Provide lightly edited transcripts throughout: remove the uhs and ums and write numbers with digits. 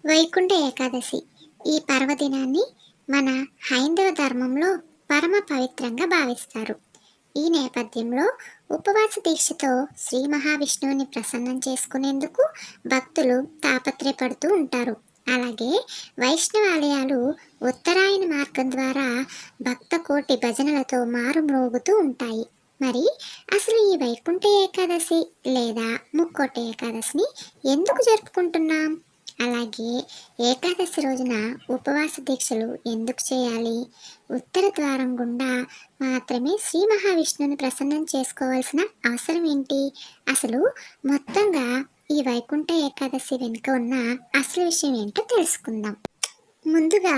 వైకుంఠ ఏకాదశి ఈ పర్వదినాన్ని మన హైందవ ధర్మంలో పరమ పవిత్రంగా భావిస్తారు. ఈ నేపథ్యంలో ఉపవాస దీక్షతో శ్రీ మహావిష్ణువుని ప్రసన్నం చేసుకునేందుకు భక్తులు తాపత్రయపడుతూ ఉంటారు. అలాగే వైష్ణవాలయాలు ఉత్తరాయణ మార్గం ద్వారా భక్త కోటి భజనలతో మారుమ్రోగుతూ ఉంటాయి. మరి అసలు ఈ వైకుంఠ ఏకాదశి లేదా ముక్కోటి ఏకాదశిని ఎందుకు జరుపుకుంటున్నాం? అలాగే ఏకాదశి రోజున ఉపవాస దీక్షలు ఎందుకు చేయాలి? ఉత్తర ద్వారం గుండా మాత్రమే శ్రీ మహావిష్ణువుని ప్రసన్నం చేసుకోవాల్సిన అవసరం ఏంటి? అసలు మొత్తంగా ఈ వైకుంఠ ఏకాదశి వెనుక ఉన్న అసలు విషయం ఏంటో తెలుసుకుందాం. ముందుగా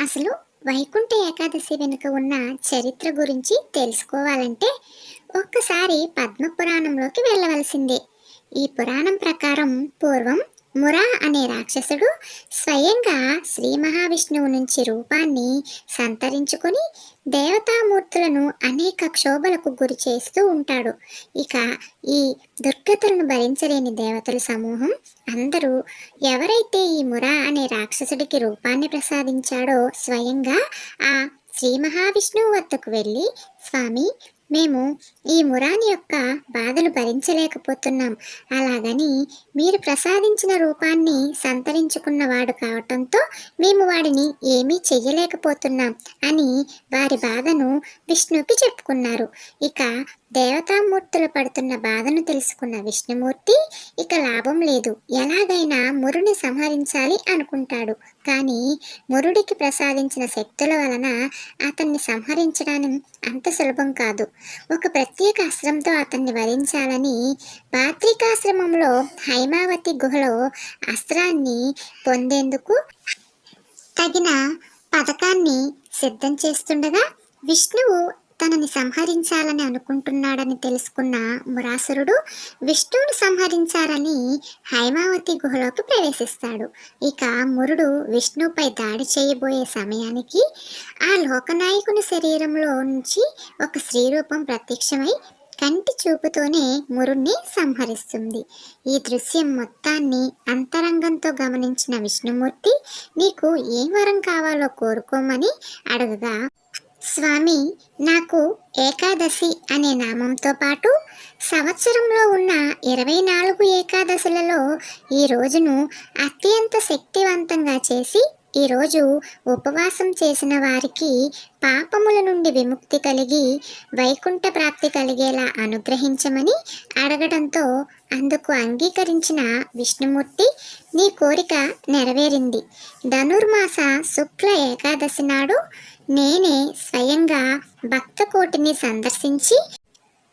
అసలు వైకుంఠ ఏకాదశి వెనుక ఉన్న చరిత్ర గురించి తెలుసుకోవాలంటే ఒక్కసారి పద్మపురాణంలోకి వెళ్ళవలసిందే. ఈ పురాణం ప్రకారం పూర్వం మురా అనే రాక్షసుడు స్వయంగా శ్రీ మహావిష్ణువు నుంచి రూపాన్ని సంతరించుకొని దేవతామూర్తులను అనేక క్షోభలకు గురి చేస్తూ ఉంటాడు. ఇక ఈ దుర్గతులను భరించలేని దేవతల సమూహం అందరూ ఎవరైతే ఈ మురా అనే రాక్షసుడికి రూపాన్ని ప్రసాదించాడో స్వయంగా ఆ శ్రీ మహావిష్ణువు వద్దకు వెళ్ళి, స్వామి, మేము ఈ మురాని యొక్క బాధలు భరించలేకపోతున్నాం. అలాగని మీరు ప్రసాదించిన రూపాన్ని సంతరించుకున్నవాడు కావటంతో మేము వాడిని ఏమీ చెయ్యలేకపోతున్నాం అని వారి బాధను విష్ణువుకి చెప్పుకున్నారు. ఇక దేవతామూర్తులు పడుతున్న బాధను తెలుసుకున్న విష్ణుమూర్తి ఇక లాభం లేదు, ఎలాగైనా మురుని సంహరించాలి అనుకుంటాడు. కానీ మురుడికి ప్రసాదించిన శక్తుల వలన అతన్ని సంహరించడం అంత సులభం కాదు. ఒక ప్రత్యేక అస్త్రంతో అతన్ని వధించాలని పాత్రికాశ్రమంలో హైమావతి గుహలో అస్త్రాన్ని పొందేందుకు తగిన పథకాన్ని సిద్ధం చేస్తుండగా విష్ణువు తనని సంహరించాలని అనుకుంటున్నాడని తెలుసుకున్న మురాసురుడు విష్ణువుని సంహరించాలని హైమావతి గుహలోకి ప్రవేశిస్తాడు. ఇక మురుడు విష్ణువుపై దాడి చేయబోయే సమయానికి ఆ లోకనాయకుని శరీరంలో నుంచి ఒక స్త్రీ రూపం ప్రత్యక్షమై కంటి చూపుతోనే మురుణ్ణి సంహరిస్తుంది. ఈ దృశ్యం మొత్తాన్ని అంతరంగంతో గమనించిన విష్ణుమూర్తి, నీకు ఏ వరం కావాలో కోరుకోమని అడగగా, స్వామి, నాకు ఏకాదశి అనే నామంతో పాటు సంవత్సరంలో ఉన్న 24 ఏకాదశులలో ఈ రోజును అత్యంత శక్తివంతంగా చేసి ఈరోజు ఉపవాసం చేసిన వారికి పాపముల నుండి విముక్తి కలిగి వైకుంఠ ప్రాప్తి కలిగేలా అనుగ్రహించమని అడగడంతో అందుకు అంగీకరించిన విష్ణుమూర్తి, నీ కోరిక నెరవేరింది. ధనుర్మాస శుక్ల ఏకాదశి నాడు నేనే స్వయంగా భక్తకోటిని సందర్శించి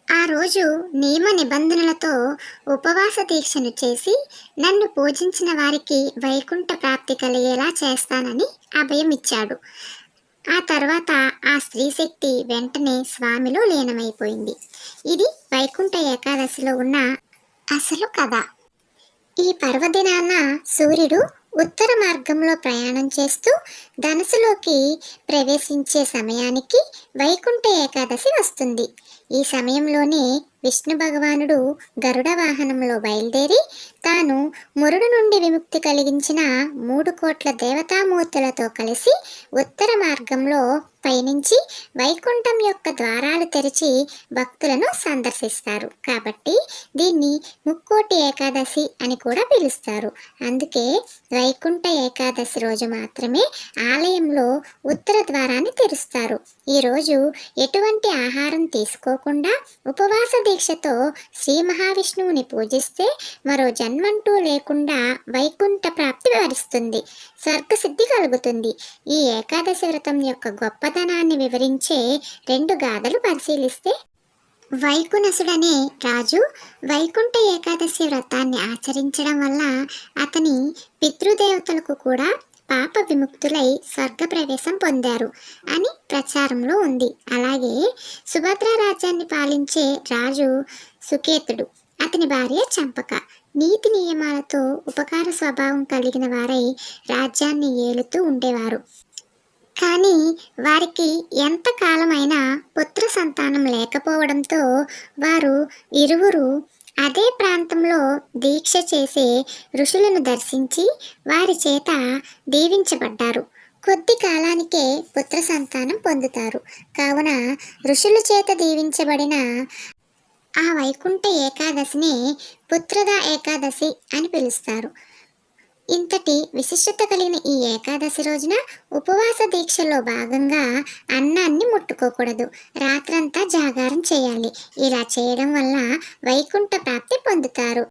ఆ రోజు నియమ నిబంధనలతో ఉపవాస దీక్షను చేసి నన్ను పూజించిన వారికి వైకుంఠ ప్రాప్తి కలిగేలా చేస్తానని అభయం ఇచ్చాడు. ఆ తర్వాత ఆ స్త్రీ శక్తి వెంటనే స్వామిలో లీనమైపోయింది. ఇది వైకుంఠ ఏకాదశిలో ఉన్న అసలు కథ. ఈ పర్వదినాన సూర్యుడు ఉత్తర మార్గంలో ప్రయాణం చేస్తూ ధనుసులోకి ప్రవేశించే సమయానికి వైకుంఠ ఏకాదశి వస్తుంది. ఈ సమయంలోనే విష్ణు భగవానుడు గరుడ వాహనంలో బయలుదేరి తాను మురుడు నుండి విముక్తి కలిగించిన 3 కోట్ల దేవతామూర్తులతో కలిసి ఉత్తర మార్గంలో పయనించి వైకుంఠం యొక్క ద్వారాలు తెరిచి భక్తులను సందర్శిస్తారు. కాబట్టి దీన్ని ముక్కోటి ఏకాదశి అని కూడా పిలుస్తారు. అందుకే వైకుంఠ ఏకాదశి రోజు మాత్రమే ఆలయంలో ఉత్తర ద్వారాన్ని తెరుస్తారు. ఈరోజు ఎటువంటి ఆహారం తీసుకోకుండా ఉపవాస దీక్షతో శ్రీ మహావిష్ణువుని పూజిస్తే మరో జన్మంటూ లేకుండా వైకుంఠ ప్రాప్తి వరిస్తుంది, స్వర్గసిద్ధి కలుగుతుంది. ఈ ఏకాదశి వ్రతం యొక్క గొప్పతనాన్ని వివరించే 2 గాథలు పరిశీలిస్తే, వైకునసుడనే రాజు వైకుంఠ ఏకాదశి వ్రతాన్ని ఆచరించడం వల్ల అతని పితృదేవతలకు కూడా పాప విముక్తులై స్వర్గ ప్రవేశం పొందారు అని ప్రచారంలో ఉంది. అలాగే సుభద్ర రాజ్యాన్ని పాలించే రాజు సుకేతుడు, అతని భార్య చంపక నీతి నియమాలతో ఉపకార స్వభావం కలిగిన వారై రాజ్యాన్ని ఏలుతూ ఉండేవారు. కానీ వారికి ఎంతకాలమైనా పుత్ర సంతానం లేకపోవడంతో వారు ఇరువురు అదే ప్రాంతంలో దీక్ష చేసే ఋషులను దర్శించి వారి చేత దీవించబడ్డారు. కొద్ది కాలానికే పుత్ర సంతానం పొందుతారు. కావున ఋషుల చేత దీవించబడిన ఆ వైకుంఠ ఏకాదశిని పుత్రద ఏకాదశి అని పిలుస్తారు. ఇంతటి విశిష్టత కలిగిన ఈ ఏకాదశి రోజున ఉపవాస దీక్షలో భాగంగా అన్నాన్ని ముట్టుకోకూడదు. రాత్రంతా జాగారం చేయాలి. ఇలా చేయడం వల్ల వైకుంఠ ప్రాప్తి పొందుతారు.